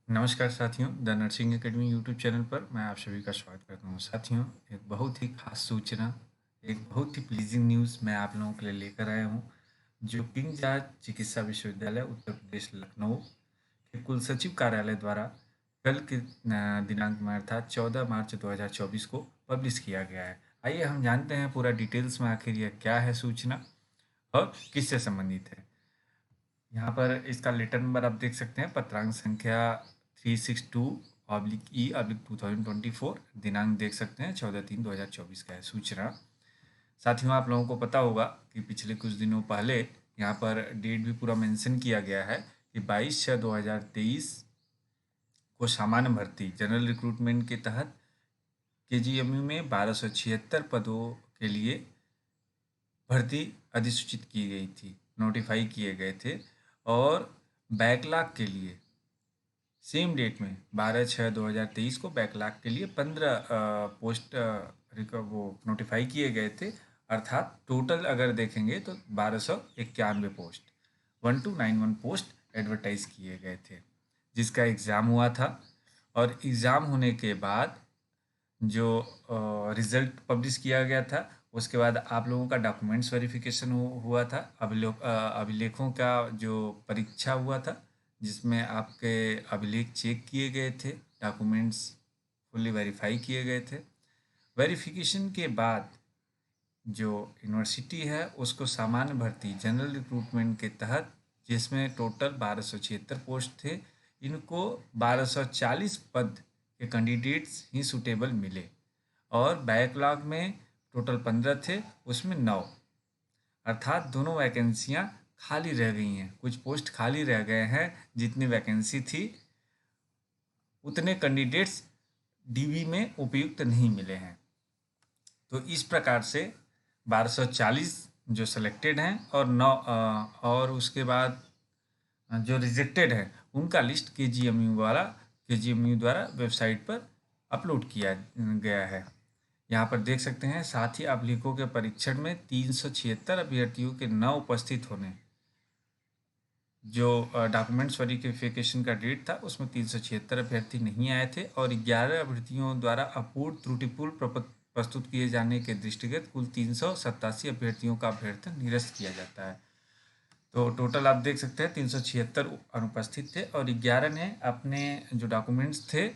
नमस्कार साथियों, the nursing academy YouTube channel पर मैं आप सभी का स्वागत करता हूँ। साथियों, एक बहुत ही खास सूचना, एक बहुत ही प्लीजिंग न्यूज़ मैं आप लोगों के लिए लेकर आया हूँ, जो किंग जॉर्ज चिकित्सा विश्वविद्यालय उत्तर प्रदेश लखनऊ के कुल सचिव कार्यालय द्वारा कल के दिनांक में अर्थात 14 मार्च 2024 को पब्लिश किया गया है। आइए हम जानते हैं पूरा डिटेल्स में आखिर यह क्या है सूचना और किससे संबंधित है। यहाँ पर इसका लेटर नंबर आप देख सकते हैं, पत्रांक संख्या 362/E/2024, दिनांक देख सकते हैं 14/3/2024 का है सूचना। साथियों, आप लोगों को पता होगा कि पिछले कुछ दिनों पहले यहाँ पर डेट भी पूरा मेंशन किया गया है कि 22/6/2023 को सामान्य भर्ती जनरल रिक्रूटमेंट के तहत केजीएमयू में 1276 पदों के लिए भर्ती अधिसूचित की गई थी, नोटिफाई किए गए थे। और बैकलॉग के लिए सेम डेट में 12/6/2023 को बैकलॉग के लिए 15 पोस्ट वो नोटिफाई किए गए थे। अर्थात टोटल अगर देखेंगे तो 1291 पोस्ट 1291 पोस्ट एडवर्टाइज किए गए थे, जिसका एग्ज़ाम हुआ था। और एग्ज़ाम होने के बाद जो रिज़ल्ट पब्लिश किया गया था, उसके बाद आप लोगों का डॉक्यूमेंट्स वेरिफिकेशन हुआ था। अभिलेखों का जो परीक्षा हुआ था, जिसमें आपके अभिलेख चेक किए गए थे, डॉक्यूमेंट्स फुल्ली वेरीफाई किए गए थे। वेरिफिकेशन के बाद जो यूनिवर्सिटी है उसको सामान्य भर्ती जनरल रिक्रूटमेंट के तहत, जिसमें टोटल 1276 पोस्ट थे, इनको 1240 पद के कैंडिडेट्स ही सूटेबल मिले। और बैकलॉग में टोटल 15 थे, उसमें 9, अर्थात दोनों वैकेंसियां खाली रह गई हैं। कुछ पोस्ट खाली रह गए हैं, जितनी वैकेंसी थी उतने कैंडिडेट्स डीवी में उपयुक्त नहीं मिले हैं। तो इस प्रकार से 1240 जो सेलेक्टेड हैं और 9 और उसके बाद जो रिजेक्टेड है उनका लिस्ट केजीएमयू द्वारा वेबसाइट पर अपलोड किया गया है। यहाँ पर देख सकते हैं। साथ ही अभिलेखों के परीक्षण में 376 अभ्यर्थियों के न उपस्थित होने, जो डॉक्यूमेंट्स वेरिफिकेशन का डेट था उसमें 376 अभ्यर्थी नहीं आए थे। और 11 अभ्यर्थियों द्वारा अपूर्ण त्रुटिपूर्ण प्रस्तुत किए जाने के दृष्टिगत कुल 387 अभ्यर्थियों का अभ्यर्थन निरस्त किया जाता है। तो टोटल आप देख सकते हैं 376 अनुपस्थित थे और 11 ने अपने जो डॉक्यूमेंट्स थे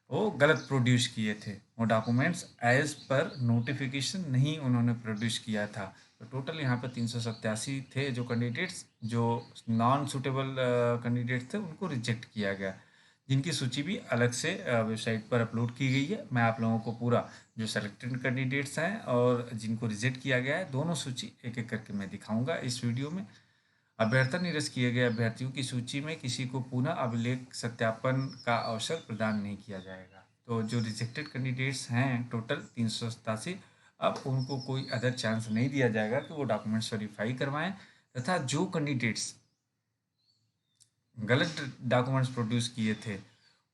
वो गलत प्रोड्यूस किए थे। वो डॉक्यूमेंट्स एज पर नोटिफिकेशन नहीं उन्होंने प्रोड्यूस किया था। तो टोटल यहाँ पर 387 थे जो कैंडिडेट्स, जो नॉन सूटेबल कैंडिडेट्स थे, उनको रिजेक्ट किया गया, जिनकी सूची भी अलग से वेबसाइट पर अपलोड की गई है। मैं आप लोगों को पूरा जो सेलेक्टेड कैंडिडेट्स हैं और जिनको रिजेक्ट किया गया है, दोनों सूची एक एक करके मैं दिखाऊंगा इस वीडियो में। अभ्यर्थन निरस्त किए गए अभ्यर्थियों की सूची में किसी को पुनः अभिलेख सत्यापन का अवसर प्रदान नहीं किया जाएगा। तो जो रिजेक्टेड कैंडिडेट्स हैं टोटल 387, अब उनको कोई अदर चांस नहीं दिया जाएगा कि वो डॉक्यूमेंट्स वेरीफाई करवाएं। तथा जो कैंडिडेट्स गलत डॉक्यूमेंट्स प्रोड्यूस किए थे,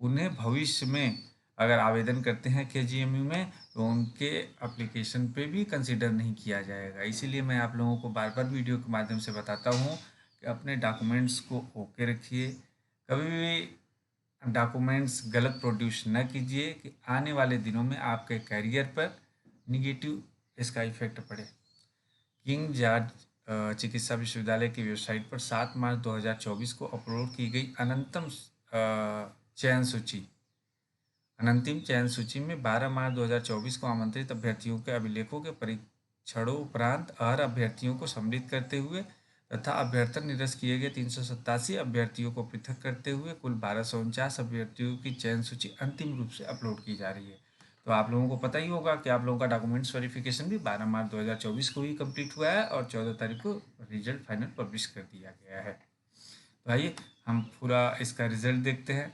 उन्हें भविष्य में अगर आवेदन करते हैं केजीएमयू में, तो उनके एप्लीकेशन पे भी कंसिडर नहीं किया जाएगा। इसीलिए मैं आप लोगों को बार बार वीडियो के माध्यम से बताता हूँ कि अपने डॉक्यूमेंट्स को ओके रखिए। कभी भी डॉक्यूमेंट्स गलत प्रोड्यूस न कीजिए कि आने वाले दिनों में आपके करियर पर निगेटिव इसका इफेक्ट पड़े। किंग जॉर्ज चिकित्सा विश्वविद्यालय की वेबसाइट पर 7 मार्च 2024 को अपलोड की गई अनंतिम चयन सूची में 12 मार्च 2024 को आमंत्रित अभ्यर्थियों के अभिलेखों के परीक्षणों उपरांत अर्ह अभ्यर्थियों को सम्मिलित करते हुए तथा अभ्यर्थन निरस्त किए गए 387 अभ्यर्थियों को पृथक करते हुए कुल 1249 अभ्यर्थियों की चयन सूची अंतिम रूप से अपलोड की जा रही है। तो आप लोगों को पता ही होगा कि आप लोगों का डॉक्यूमेंट्स वेरिफिकेशन भी 12 मार्च 2024 को ही कंप्लीट हुआ है और 14 तारीख को रिजल्ट फाइनल पब्लिश कर दिया गया है। तो आइए हम पूरा इसका रिजल्ट देखते हैं।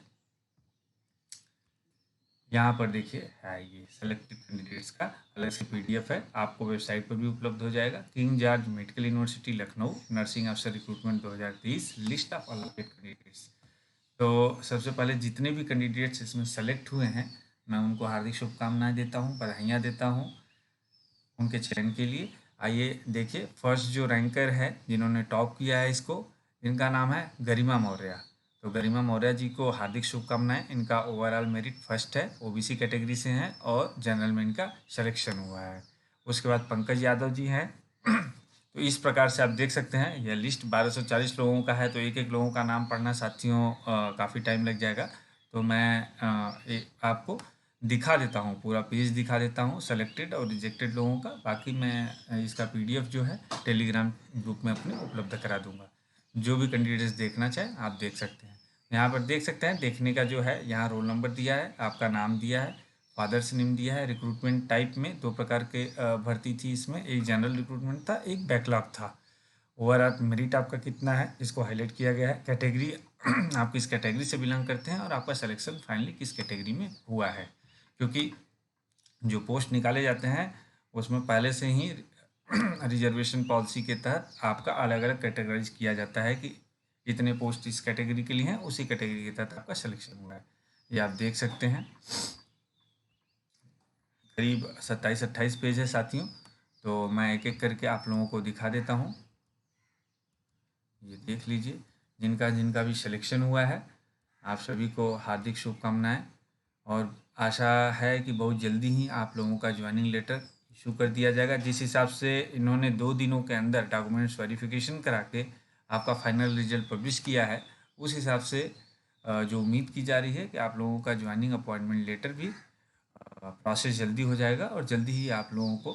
यहाँ पर देखिए है ये सेलेक्टेड कैंडिडेट्स का अलग से पीडीएफ है, आपको वेबसाइट पर भी उपलब्ध हो जाएगा। King George medical university Lucknow nursing अफसर recruitment 2023 list of allotted candidates. तो सबसे पहले जितने भी कैंडिडेट्स इसमें सेलेक्ट हुए हैं, मैं उनको हार्दिक शुभकामनाएं देता हूँ, बधाइयाँ देता हूँ उनके चयन के लिए। आइए देखिए, फर्स्ट जो रैंकर है जिन्होंने टॉप किया है इसको, इनका नाम है गरिमा मौर्य। तो गरिमा मौर्य जी को हार्दिक शुभकामनाएं। इनका ओवरऑल मेरिट फर्स्ट है, ओबीसी कैटेगरी से हैं और जनरल में इनका सिलेक्शन हुआ है। उसके बाद पंकज यादव जी हैं। तो इस प्रकार से आप देख सकते हैं, यह लिस्ट 1240 लोगों का है, तो एक एक लोगों का नाम पढ़ना साथियों काफ़ी टाइम लग जाएगा। तो मैं आपको दिखा देता हूँ, पूरा पेज दिखा देता हूँ सेलेक्टेड और रिजेक्टेड लोगों का। बाकी मैं इसका पीडीएफ जो है टेलीग्राम ग्रुप में अपने उपलब्ध करा दूंगा। जो भी कैंडिडेट्स देखना चाहें आप देख सकते हैं। यहाँ पर देख सकते हैं, देखने का जो है यहाँ रोल नंबर दिया है, आपका नाम दिया है, फादर्स नेम दिया है। रिक्रूटमेंट टाइप में दो प्रकार के भर्ती थी इसमें, एक जनरल रिक्रूटमेंट था, एक बैकलॉग था। ओवरऑल मेरिट आपका कितना है इसको हाईलाइट किया गया है। कैटेगरी आप किस कैटेगरी से बिलोंग करते हैं और आपका सिलेक्शन फाइनली किस कैटेगरी में हुआ है, क्योंकि जो पोस्ट निकाले जाते हैं उसमें पहले से ही रिजर्वेशन पॉलिसी के तहत आपका अलग अलग कैटेगराइज किया जाता है कि इतने पोस्ट इस कैटेगरी के लिए हैं, उसी कैटेगरी के तहत आपका सिलेक्शन हुआ है। ये आप देख सकते हैं, करीब 27-28 पेज है साथियों। तो मैं एक एक करके आप लोगों को दिखा देता हूँ, ये देख लीजिए। जिनका जिनका भी सिलेक्शन हुआ है आप सभी को हार्दिक शुभकामनाएं, और आशा है कि बहुत जल्दी ही आप लोगों का ज्वाइनिंग लेटर इशू कर दिया जाएगा। जिस हिसाब से इन्होंने 2 दिनों के अंदर डॉक्यूमेंट्स वेरिफिकेशन करा के आपका फाइनल रिजल्ट पब्लिश किया है, उस हिसाब से जो उम्मीद की जा रही है कि आप लोगों का ज्वाइनिंग अपॉइंटमेंट लेटर भी प्रोसेस जल्दी हो जाएगा और जल्दी ही आप लोगों को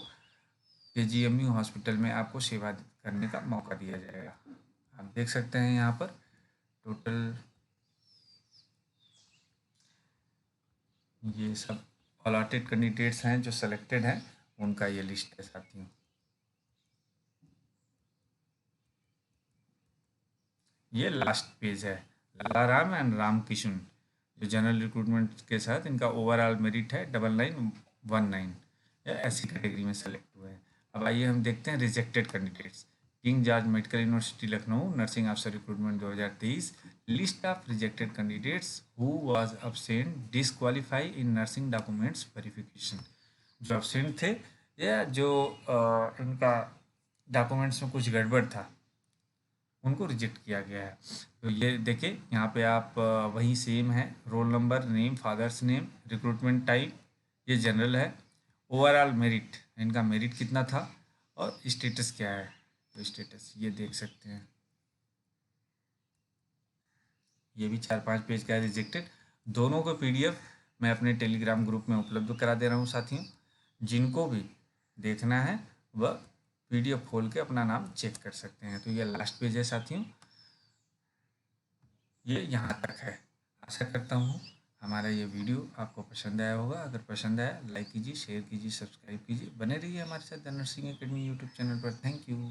केजीएमयू हॉस्पिटल में आपको सेवा करने का मौका दिया जाएगा। आप देख सकते हैं यहाँ पर टोटल ये सब अलॉटेड कैंडिडेट्स हैं जो सेलेक्टेड हैं, उनका ये लिस्ट है साथियों। ये लास्ट पेज है, लालाराम एंड राम किशन, जो जनरल रिक्रूटमेंट के साथ इनका ओवरऑल मेरिट है 9919, ऐसी कैटेगरी में सेलेक्ट हुए हैं। अब आइए हम देखते हैं rejected candidates. King George medical university Lucknow nursing अफसर recruitment 2023, list of rejected candidates who was absent disqualify in nursing documents verification. जो अब्सेंट थे या जो इनका डॉक्यूमेंट्स में कुछ गड़बड़ था, उनको रिजेक्ट किया गया है। तो ये देखिए यहाँ पे आप वही सेम है, roll number, name, father's name, recruitment type, ये जनरल है। ओवरऑल मेरिट, इनका मेरिट कितना था और स्टेटस क्या है, तो स्टेटस ये देख सकते हैं। ये भी 4-5 पेज का है रिजेक्टेड। दोनों को पीडीएफ मैं अपने टेलीग्राम ग्रुप में उपलब्ध करा दे रहा हूँ साथियों। जिनको भी देखना है वह पीडीएफ खोल के अपना नाम चेक कर सकते हैं। तो ये लास्ट पेज है साथियों, ये यहाँ तक है। आशा करता हूँ हमारा ये वीडियो आपको पसंद आया होगा। अगर पसंद आया लाइक कीजिए, शेयर कीजिए, सब्सक्राइब कीजिए। बने रहिए हमारे साथ the nursing academy YouTube channel पर। Thank you.